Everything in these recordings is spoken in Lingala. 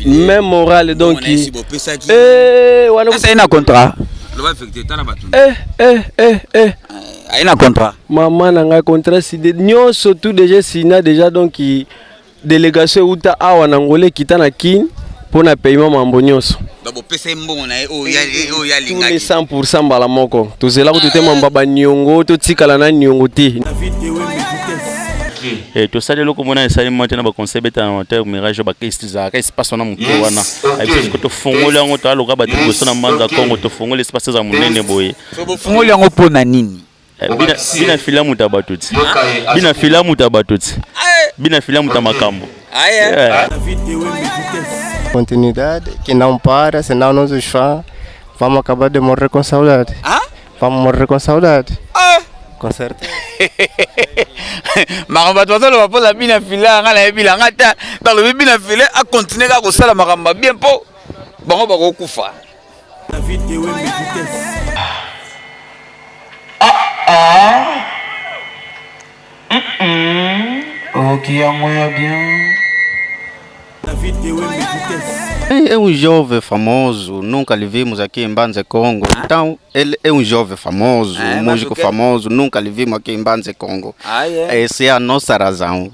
même moral donc c'est un contrat un contrat maman nanga contrat si nyo surtout déjà signé déjà donc délégation uta awa nangolé kitana kin pour na paiement mambo nyonso donc pesa mbongo na tous les 100% bala moko tozela ko tete mamba nyongo to tikala na nyongo te et tout ça de loko mona esali monte na ba conseil beta na terre mirage ba kestiza ka espace na muke wana ai ko to fongola ngo to aloka ba tiboso na manza Kongo to fongola espace za munene boye so fongola ngo pona nini bina filamu tabatutsi bina filamu tabatutsi bina filamu tamakambo continuidade que não para, senão nós os fãs vamos acabar de morrer com saudade. Vamos morrer com saudade. Com certeza. Makamba tu sala pas la bina fila ngala ebila ngata dans le bina fila a continuer ka ko sala makamba bien po bango ba ko kufa. Ok, à moi bien. É jovem famoso, nunca lhe vimos aqui em Banze Congo. Então, ele é jovem famoso, músico famoso, nunca lhe vimos aqui em Banze Congo. Essa é a nossa razão.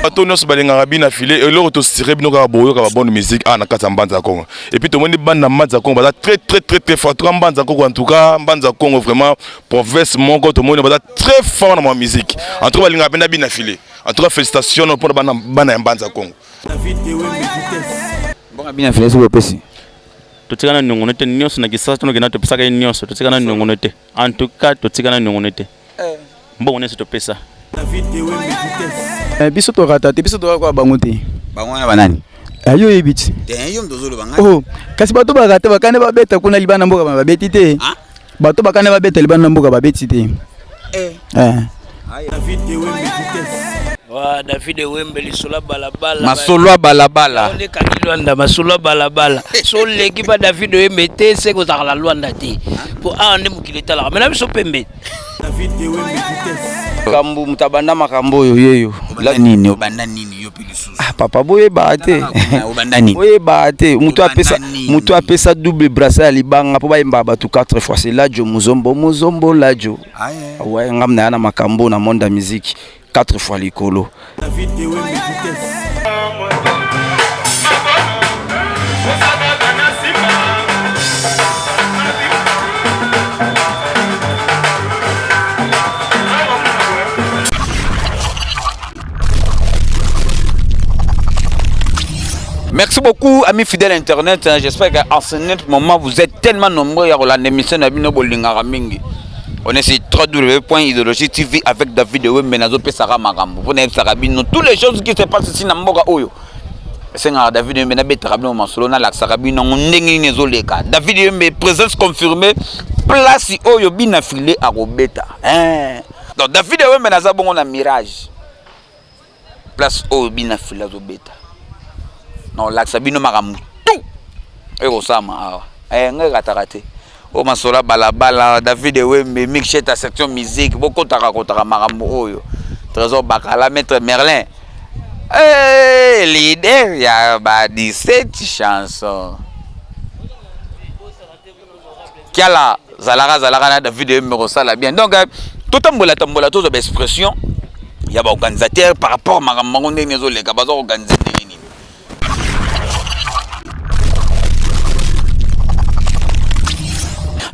Bato nyonso balingaka bina file eloko tosire bino kaka boyo kaka bonne musique na kati ya Mbanza Congo et puis tomoni banda Mbanza Congo baza très fort to Mbanza Congo en tout cas Mbanza Congo vraiment province moko tomoni baza très fort na musique en tout cas balingaka pena bina file en tout cas félicitations pour bana Mbanza Congo bon bina file so pesi totikana nyongono te nyonso na kisasa tono kena to pesaka nyonso totikana nyongono te en tout cas totikana nyongono te mbongo nese to pesa biso to rata te biso to kwa bango te bango na banani ayo ebiti te yo mdozolo banga kasi bato barata bakane babeta kuna libana mboka babeti te bato bakane babeta libana mboka babeti te wa David Wembe lisula balabala masolo balabala on est kanilwanda masolo balabala so leki ba David Wembe te se ko takala lwanda te po ande mukileta la mena biso pembe kambu mutabanda makambo yeyo la nini obanda nini yo pilisusu papa boye bate obanda nini boye bate mutu apesa double bracelet libanga po bayemba batu 4 fois c'est lajo muzombo lajo ouais ngamna na makambo na monde musique 4 fois likolo Merci beaucoup amis fidèles internet, j'espère qu'en ce moment vous êtes tellement nombreux à regarder l'émission de Bino Bolingara Mingi. On est sur www.idéologie TV avec David Wembe Nazo Pesara Marambo. Vous n'avez pas toutes les choses qui se passent ici dans Mboga Oyo. C'est David Wembe na betrabino masolona la sarabino ndengi nezoleka. David Wembe présence confirmée place Oyo bina filé à Robeta. Donc David Wembe naza bongo na mirage. Place Oyo bina filé à Robeta. Non la sabino marambo tout. Et osama nga katarate. O masola balabala David Wembe mixeta section musique beaucoup kotaka marambo oyo trésor bakala maître Merlin leader ya ba 17 chansons kiala zalaka na David Wembe rosala bien donc tout tambola tout expression ya ba organisateur par rapport marambo ndenge nezoleka bazo organiser nini.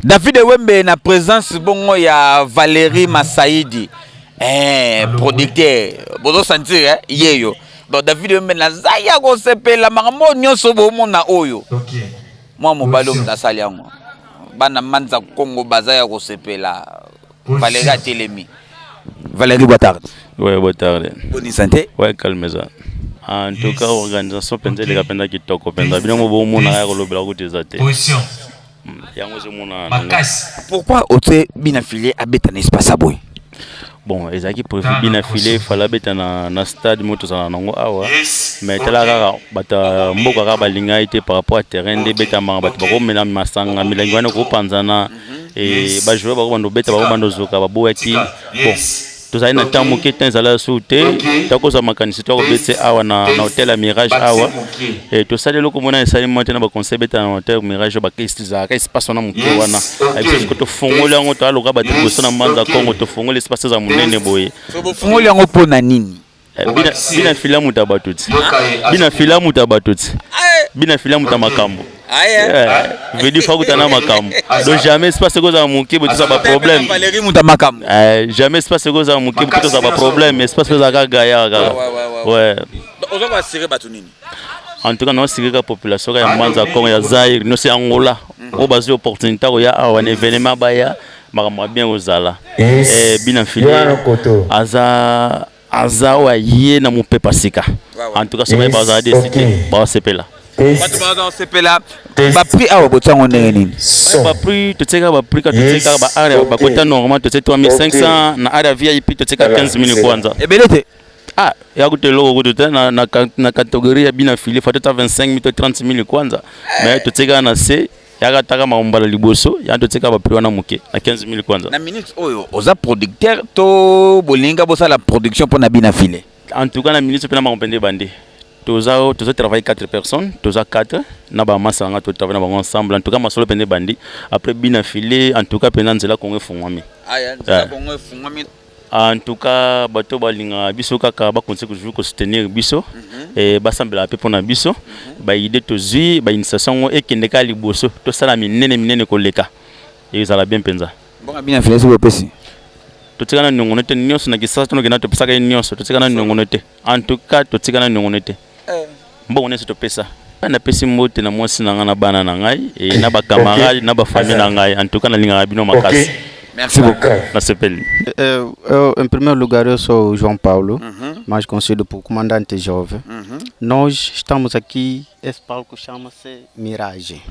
David Wembe na présence bongo ya Valérie Massaidi producteur bozo sentir yeyo donc David Wembe na zaya ko sepela makambo nyonso bomo na oyo moi mobalo na sali yango bana Mbanza Congo bazaya ko sepela Valérie Telemi Valérie Boitard ouais Boitard bonne santé ouais calme-toi en tout cas organisation penza les kapenda kitoko penza bino bomo na ya ko lobela ko tezate position. Pourquoi ote bina filé à beta espace boy? Bon, ezaki profil bina filé fala beta na stade moto za nango awa. Mais tala kaka bata mboka ka balinga été par rapport à terrain de beta ma bata ko mena masanga milangwana ko panzana et ba jouer ba ko bando beta ba ko bando zoka ba boati. Bon, tozali na temps moke temps ezala su te tokozwa makanisi tokobete awa na hotel ya Mirage awa tosali eloko mona esalema te na baconseil beta na hotel Mirage bakesizaka espace wana moke wana abiso tofungoli yango toaloka bato liboso na mbanza Congo tofungoli espace za monene boye bofungoli yango mpona nini bina filamu ta batuti bina filamu ta batuti bina filamu ta makambo vedi fa kutana makambo donc jamais espace koza moke boto za ba problème Valérie muta makambo jamais espace koza moke boto za ba problème espace koza ka gaya ka ouais ozo ba sire batu nini en tout cas non sire ka population ya mbanza Congo ya Zaire no c'est Angola o bazi opportunité ya awa na événement baya makambo bien ozala bina filé azawa ye na mopepa sika en tout cas soki bazala décidé basepela bato bazasepela bapri awa botango ndenge nini bapri totika bapri ka totika ba area bakota normal totika 3500 na area VIP totika 15000 kwanza ebele te ya kuteloko kututa na catégorie ya bina filé fa tota 25000 to 30000 kwanza mais totika na C yaka taka maombala liboso ya totika bapri wana moke na 15000 kwanza na minute oyo oza producteur to bolinga bosala production pour na bina filé en tout cas na minute pena makompende bande toza travailler 4 personnes toza 4 na ba masanga to travailler na ensemble en tout cas masolo pende bandi après bina filé en tout cas pena nzela kongo fungwami nzela kongo fungwami en tout cas bato balinga biso kaka ba conseil toujours ko soutenir biso basambela pe pona biso ba idée to zui ba initiation ekendeka liboso to sala minene koleka ezala bien penza bonga bina filé so pesi totika na nongono te nyonso na kisasa tono kena to pesaka nyonso totika na nongono te en tout cas totika na nongono te mbongo nese to pesa na pesi mbote na mwasi na ngana bana na ngai na ba camarades na ba famille na ngai en tout cas na linga bino makasi. Merci beaucoup. Em primeiro lugar, eu sou o João Paulo, mais conhecido por Comandante Jovem. Nós estamos aqui, esse palco chama-se Mirage.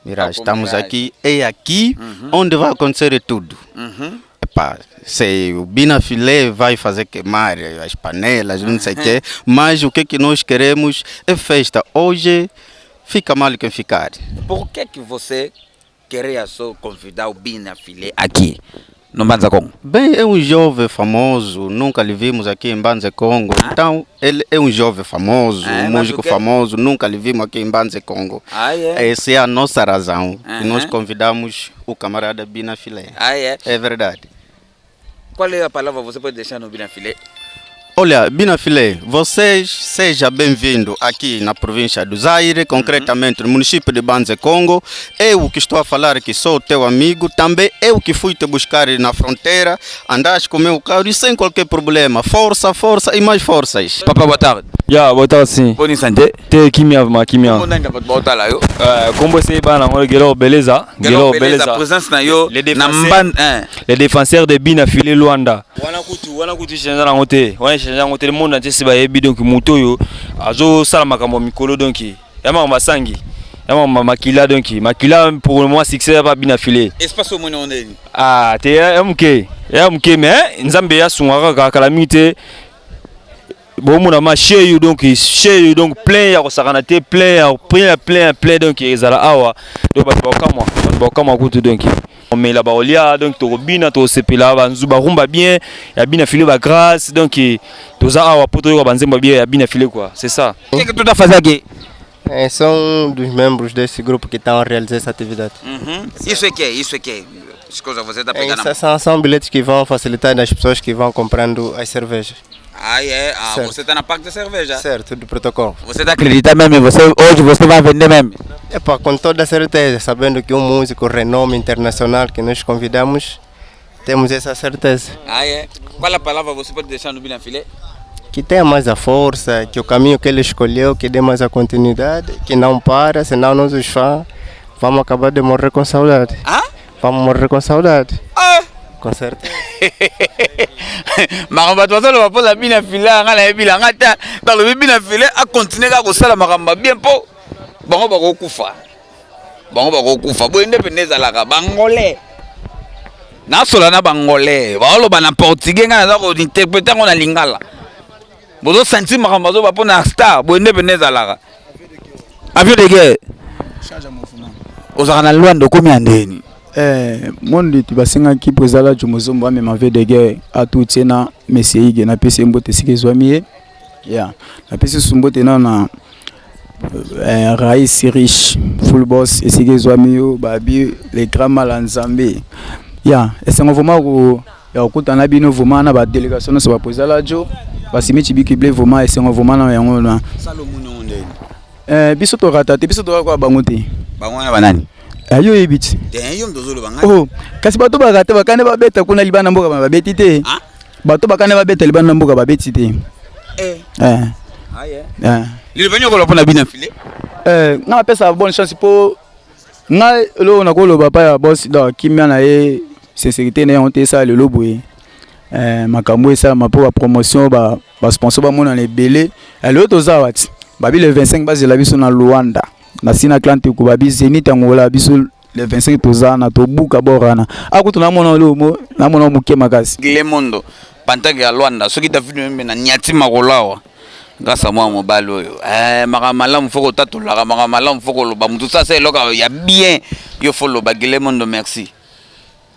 Mirage, estamos aqui, é aqui onde vai acontecer tudo. Se o Bina Filé vai fazer queimar as panelas, não sei o quê, mas o que nós queremos é festa. Hoje fica mal quem ficar. Por que você queria só convidar o Bina Filé aqui no Mbanza Congo? Bem, é um jovem famoso, nunca lhe vimos aqui em Mbanza Congo. Então, ele é um jovem famoso, um músico famoso, nunca lhe vimos aqui em Mbanza Congo. Essa é a nossa razão. E nós convidamos o camarada Bina Filé. É verdade. Qual é a palavra que você pode deixar no Bina Filé? Olha, Bina Filé, vocês seja bem-vindo aqui na província do Zaire, concretamente no município de Mbanza Congo. Eu que estou a falar aqui sou teu amigo, também eu que fui te buscar na fronteira, andaste com o meu carro e sem qualquer problema. Força, força e mais forças. Papa, boa tarde. Boa tarde sim. Bonne santé. Te kimia ma kimia. Como nanda botar lá eu? Como você vai na Gelo beleza? Gelo beleza. Présence na yo. Les défenseurs de Bina Filé Luanda. Wana kutu changer na ngote. Change le monde entier va yebi donc moto azo sala makambo mikolo donc yama masangi yama makila donc makila pour le moment succès pas Bina Filé espace au monde ondeni te mk mais nzambe ya sungaka calamité bon mon ma chez donc plein ya kosakana te plein donc ezala awa donc ba kama kutu donc mais là-bas on lia donc to bina to sepela banzuba rumba bien ya Bina Filé ba grâce donc to za awa poto yo banzemba bien ya Bina Filé quoi, c'est ça. Qu'est-ce que tu as fait aqui? São dos membros desse grupo que estão a realizar essa atividade. Isso é que coisa você está pegando. São bilhetes que vão facilitar as pessoas que vão comprando as cervejas. Você está na parte da cerveja? Certo, do protocolo. Você está acreditando mesmo? Hoje você vai vender mesmo? Com toda certeza, sabendo que um músico renome internacional que nós convidamos, temos essa certeza. Qual a palavra você pode deixar no Bina Filé? Que tenha mais a força, que o caminho que ele escolheu, que dê mais a continuidade, que não para, senão nós os fãs vamos acabar de morrer com saudade. Vamos morrer com saudade. Com certeza. Maramba tozo lo bapoza Bina Filé ngala ebila ngata dans le Bina Filé a continuer ka kosala maramba bien po bango bakokufa bo independence alaka bangolais na sola na bangolais baolo bana portugais ngana za ko interpréter ngona lingala bozo sentir maramba zo bapona star bo independence alaka avion de guerre charge mouvement ozaka na Luanda komi andeni monde tu basinga ki pozala jumozombo amema ve de guerre a tout tena messier na pesi mbote sike zwami ya na pesi sumbote na Raïs riche full boss et sike zwami yo babi les grands malanzambe ya esengo vraiment ko ya okutana bino vraiment na ba délégation na ba pozala jo basimi chibikible vraiment esengo vraiment na yango na Salomon ndeni biso to rata te biso to kwa bangote bango na banani ayo ebiti oh kasi bato bakate bakane babeta kuna libana mboka babeti te bato bakane babeta libana mboka babeti te lilo banyo ko lopona bina file na pesa bonne chance po nga lo na ko lo papa ya boss da kimia na e sincérité na on te ça le loboé makambo ça ma pour promotion ba sponsor ba mona le belé le to zawati babi le 25 base la biso na Luanda na sina klante ko babi Zenit Angola biso le 25 tozana to buka borana akutu na mona lo mo na mona muke makasi Glemondo pantaki ya Luanda soki David Wembe na nyati makolawa grâce à moi mobile oyo makamala mfoko tatulaka makamala mfoko lo ba mutu sasa eloka ya bien yo follow ba Glemondo merci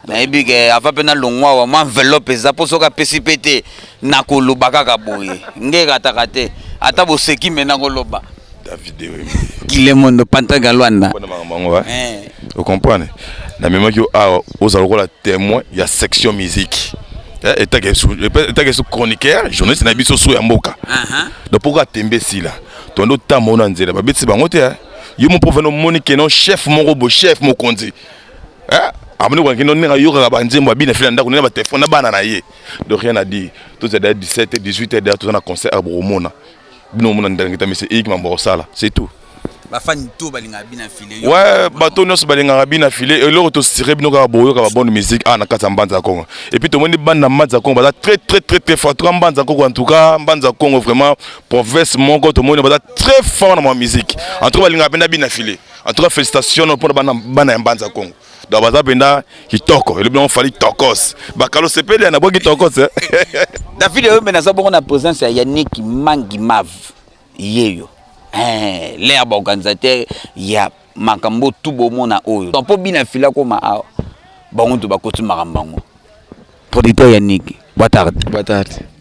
na ebike ava pena longwa wa ma enveloppe za posoka pesipete na kolobaka ka boye ngeka takate ata boseki mena koloba David Glemondo pantaki ya Luanda vous comprenez na même que aux alcool la témoin il y a section musique et ta que chroniqueur journaliste na biso so ya mboka donc pourquoi tembe si là ton autre temps mon nzela ba beti bango te yo mon provenant monique non chef mon robot chef mon kondi amene kwa kino nena yoka ba nzembo bina fila ndako nena ba téléphone na bana na ye donc rien à dire tout c'est 17 18 heures tout na concert à Bromona bino mona ndangita monsieur ik mambo sala c'est tout ba fan tout balinga bina filé ouais bato nyos balinga bina filé et loro to sire bino ka boyo ka bonne musique na kata mbanza Congo et puis to moni banda mbanza Congo ba très fort to mbanza Congo en tout cas mbanza Congo vraiment province mongo to moni ba très fort dans ma musique en tout cas balinga bina filé en tout cas félicitations pour bana mbanza Congo donc baza benda kitoko et le bien fallait tokos bakalo sepele na boki tokos David Wembe na saboko na présence ya Yannick Mangimav yeyo l'herbe organisateur ya makambo tout bomona oyo donc po bina fila ko ma bango to bakoti makambango producteur Yannick boa tarde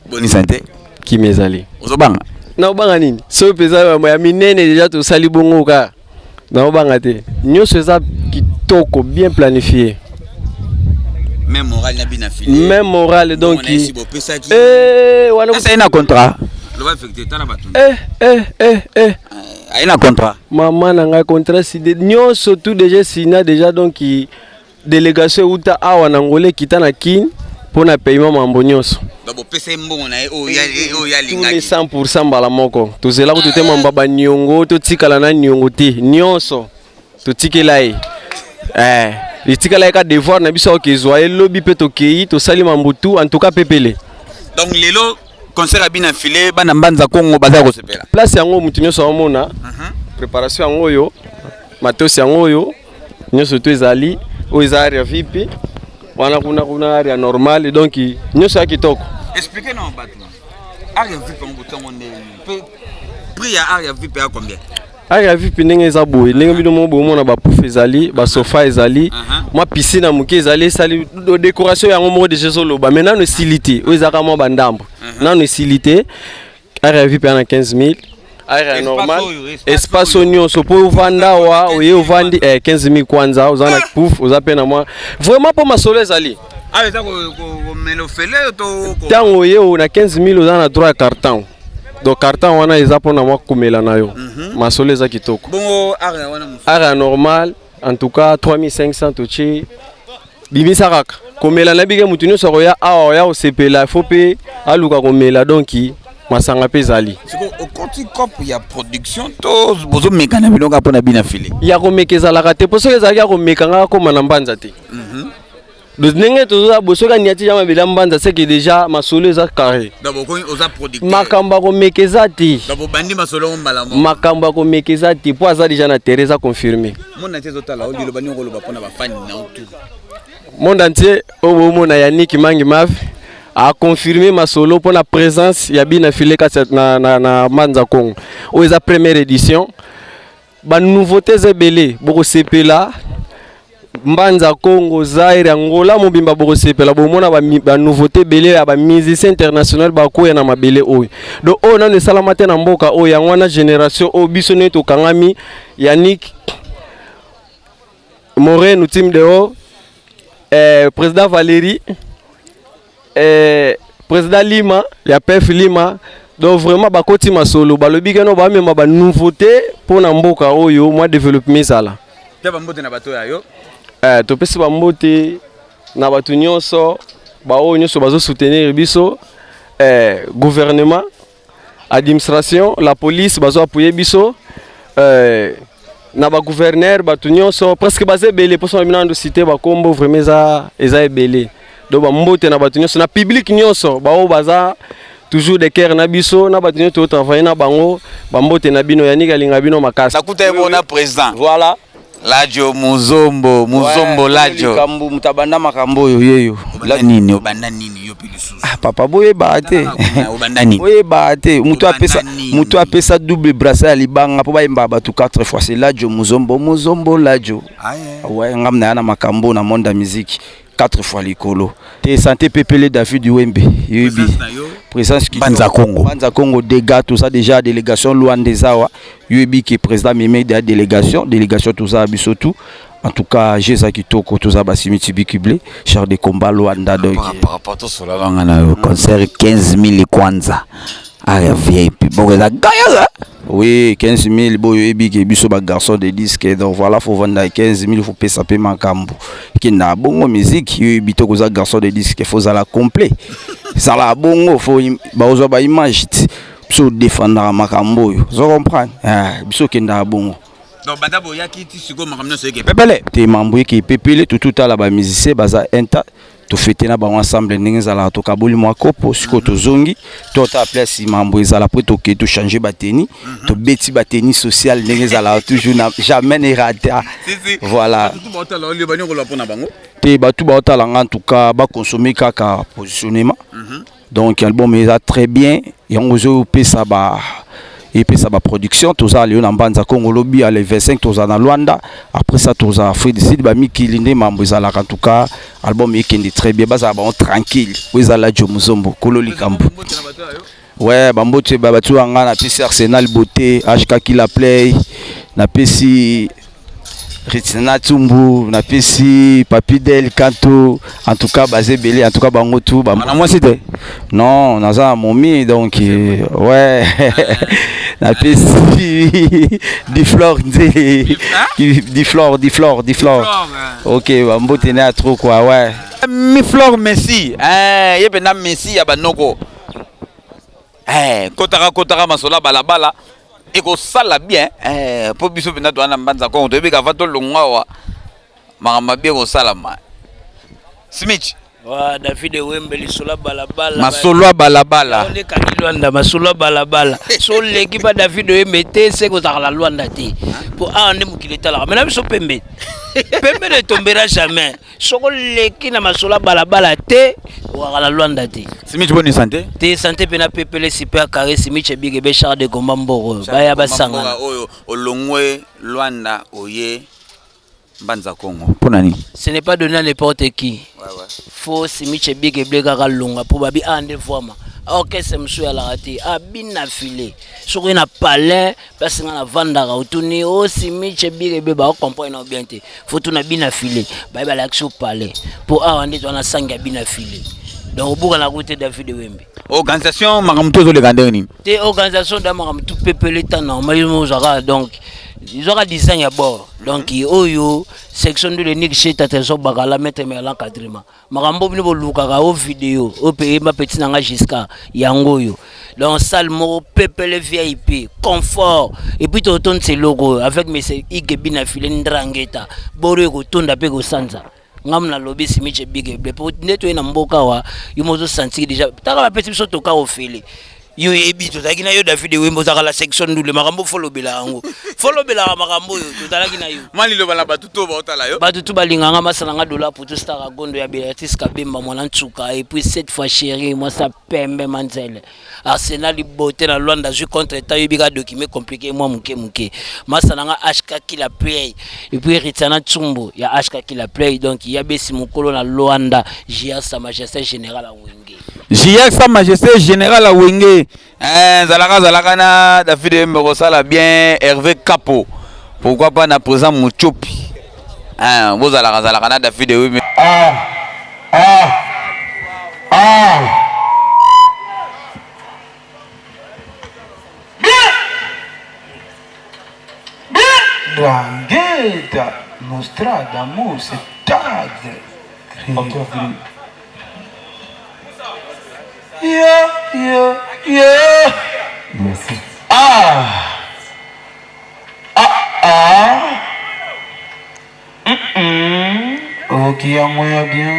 bonne santé qui mezali ozobanga na obanga nini so peza ya minene déjà to sali bongo ka na obanga te nyonso eza kitoko bien planifié même moral na bina fila même moral donc wana ça ina contrat aina contrat maman nanga contrat si nyo surtout déjà sina déjà donc délégation uta awa na ngole kitana kin pour na paiement mambo nyonso donc pesa mbongo na o ya linga 100% bala moko to zela ko te mamba ba nyongo to tikala na nyongo te nyonso to tikela itikala ka devoir na biso ke zoye lobby pe to kei to sali mambo tout en tout cas pepele donc lelo concert abina filé bana mbanza Congo baza ko sepela place yango mutu nyonso amona préparation yango yo matosi yango yo nyonso to ezali o ezari ya VIP wana kuna area normal donc nyonso ya kitoko expliquez non battement area VIP on bouton on est prix ya area VIP à combien area VIP ndenge eza boye ndenge bino mo bomo na ba pouf ezali ba sofa ezali moi piscine na muke ezali sali décoration yango mo déjà solo ba maintenant no silité o ezaka mo bandambo non silité area VIP na 15000 area normal espace onyo so po vanda wa oye ovandi 15000 kwanza ozana pouf ozapena moi vraiment pour masolo ezali eza ko melofele to tango oye na 15000 ozana droit carton donc carton wana eza pona moi komela na yo masolo eza kitoko bongo area wana area normal en tout cas 3500 tochi bimisa kaka komela na bige mutu nyonso ko ya awa ya osepela faut pe aluka komela donc masanga pe zali siko okoti cop ya production to bozo meka na bilonga pona bina filé ya komekeza la kate poso ezali ya komeka nga koma na mbanza te donc ndenge toza bosoka niati jama bila mbanza c'est que déjà masolo eza carré d'abord ko oza producteur makamba komekeza te d'abord bandi masolo mbala mo makamba komekeza te po aza déjà na Teresa confirmé mon entier totala o dilo bani ko lo ba pona ba fan na tout monde entier o mona Yannick Mangimav a confirmé ma solo pour la présence ya bina filé na Mbanza Congo o eza première édition ba nouveauté zebele boko sepela Mbanza Congo, Zaire, Angola, mobimba bokosepela bomona ba nouveauté belé ya ba musicien international ba ko ya na mabele oyo. Donc on a ne salamate na mboka oyo ya ngwana génération o biso ne to kangami Yannick Moreno team de haut, président Valérie, président Lima, ya PF Lima. Donc vraiment bakoti masolo balobi keno ba mema ba nouveauté pour na mboka oyo moi développement sala. Te ba mbote na bato ya yo. To pesi ba mbote na bato nyonso ba oyo nyonso bazo soutenir biso gouvernement, administration, la police bazo appuyer biso na ba gouverneur bato nyonso presque basé belé pour so minando cité ba kombo vraiment eza belé. Donc ba mbote na bato nyonso na public nyonso ba o baza toujours des cœurs na biso na bato to travailler na bango ba mbote na bino Yannick alinga bino makasi. Nakuta yebo président. Voilà. Lajo Muzombo Lajo. Kambu mutabanda makambo yeyo. Obanda nini yo pelisusu. Ah papa boye baate. Obanda nini. Boye baate. Mutu apesa double bracelet libanga po ba imba tout 4 fois c'est Lajo Muzombo Lajo. Ouais ngamna yana makambo na monde musique 4 fois likolo. Te santé pepele David Wembe. Yebi. Présence qui Banza Congo dégâts tout ça déjà délégation Luanda Zawa Yubi qui est président Meme de la délégation tout ça bisotou en tout cas Jésus Kitoko tout ça basimiti bikiblé char de combat Luanda donc par rapport à cela on concert 15 000 kwanza à VIP bon ça gagne oui 15 000 boyo ebi ke biso ba garçon de disque donc voilà faut vendre 15 000 faut payer ça payer makambo qui na bongo musique yubi to koza garçon de disque faut ça la complet ça la bongo faut ba ozo ba image so défendre makambo yo zo comprendre biso ke na bongo donc badabo yaki ti siko makamno so ke pepele te mambo ke pepele tout à la ba musicien baza enta to fêter na ba ensemble ndenge zala to kabuli mwakopo siko to zongi to ta place mambo ezala après to ke to changer bateni to beti bateni social ndenge zala toujours na jamais ne rata voilà te batu ba otala en tout cas ba consommer kaka positionnement donc album est très bien et on ozo pesa ba et puis ça ba production tout ça Léon Mbanza Congo lobby à les 25 tout ça dans Luanda après ça tout ça fait décide ba mikilinde mambo za la en tout cas album est très bien baza ba tranquille oui za la Muzombo kololi kambo ouais ba mbote ba batu anga na PC Arsenal beauté HK Kila Play na PC Ritina Tumbu na PC Papidel Kanto en tout cas basé belé en tout cas bango tout ba moi c'était non naza momi donc ouais na PC di flore OK ba mbote na trop quoi ouais mi flore Messi yebe na Messi ya banoko kotaka masola balabala et ko sala bien po biso bina to ana Mbanza Congo to be ka fato longwa mama bien ko sala ma Smith wa David Wembe lisula balabala masolo balabala on ka Luanda masolo balabala so leki ba David Wembe te se ko ta la Luanda te pour ande mukileta la mais biso pembe ne tombera jamais soko leki na masolo balabala te wa la Luanda te Smith bonne santé te santé pena pepele super carré Smith bige be char de combat mboro baya basanga oyo olongwe Luanda oye Mbanza Congo pour nani ce n'est pas donné à n'importe qui faut Smith bige blega longa pour babi ande voima OK c'est monsieur à la raté abina filé sur une palais parce qu'on a vandara autourner aussi Smith bige beba comprendre bien te faut tout na bina filé ba ba l'action palais pour ande on a sanga bina filé donc pour la route David Wembe organisation makamto zo le gandeni te organisation da makamto pepele ta normal donc ils aura design à bord donc oyo section de l'unique chez tatezo bagala mettre mais l'encadrement makambo bino boluka ka o vidéo o pe ma petit nanga jusqu'à yango yo donc salle mo pepele VIP confort et puis to ton c'est logo avec monsieur Igebina filé ndrangeta boro ko tonda pe ko sanza ngamna lobby Smith big pour nettoyer na mboka wa yo mozo sentir déjà taka ba petit soto ka o fele yo ebi to takina yo David Wembo za la section ndule makambo folobela ngo Follow bela makambo yo totalaki na yo. Mali lo bala batuto ba otala yo. Batuto balinganga masalanga dollar pour tout star gondo ya Beatrice Kabemba mwana ntsuka et puis cette fois chérie moi ça pembe manzele. Arsenal liberté na Luanda je contre ta yebika document compliqué moi muke. Masalanga HK qui la play et puis Ritana Tsumbo ya HK qui la play donc il y a besi mukolo na Luanda JA sa majesté général à Wenge. JA sa majesté général à Wenge. Zalaka na David Mbokosala bien Hervé Capo. Pourquoi pas na présent Muchopi. Vous zalaka na David oui. Drangheta, Nostradamus, Tag. Yeah. Merci. Ok, à moi bien.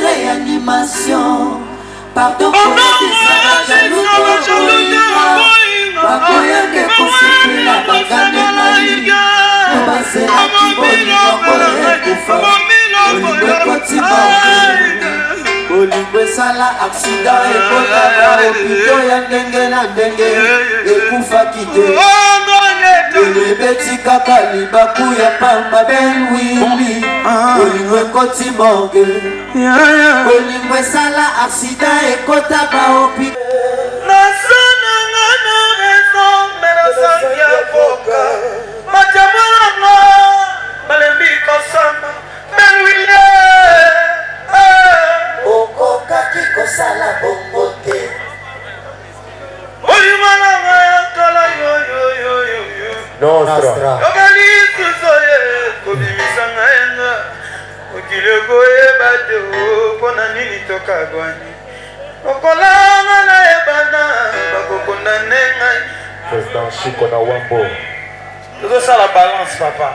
Réanimation. Pardon pour la sala accident ekota opito ya ndenge na ndenge ekufa kite elebeti kaka libaku ya pamba benwili olingo ekoti morgue olingo esala accident ekota baopito nasonanga na raison menasangi avoka matamolanga balembi kosamba benwili okokaki kosala bongo te oyimalanga yakala Nostra yobalisusoye kobimisanga yenga okili koyeba te mpona nini tokagwani okolanga na yebana bakokondane ngai Président Chiko na Wambo tozosala balance papa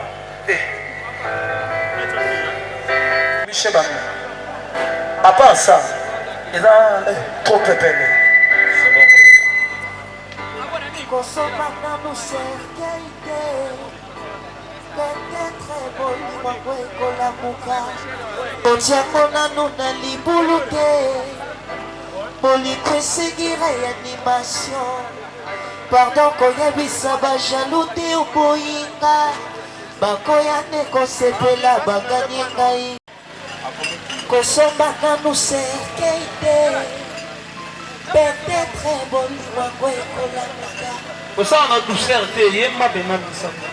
michel bango à part ça il a trop pépélé kosomaka moserkei te petetre bolingo ekolamuka otiango nanu na libulu te bolingo esengi réanimation pardon koyebisa bajalu te oboyinga bakoya ne kosepela baganie ngai kosomba nanu serkei te petetre bolingo ekolamuka osala na douceur te ye mabema misaka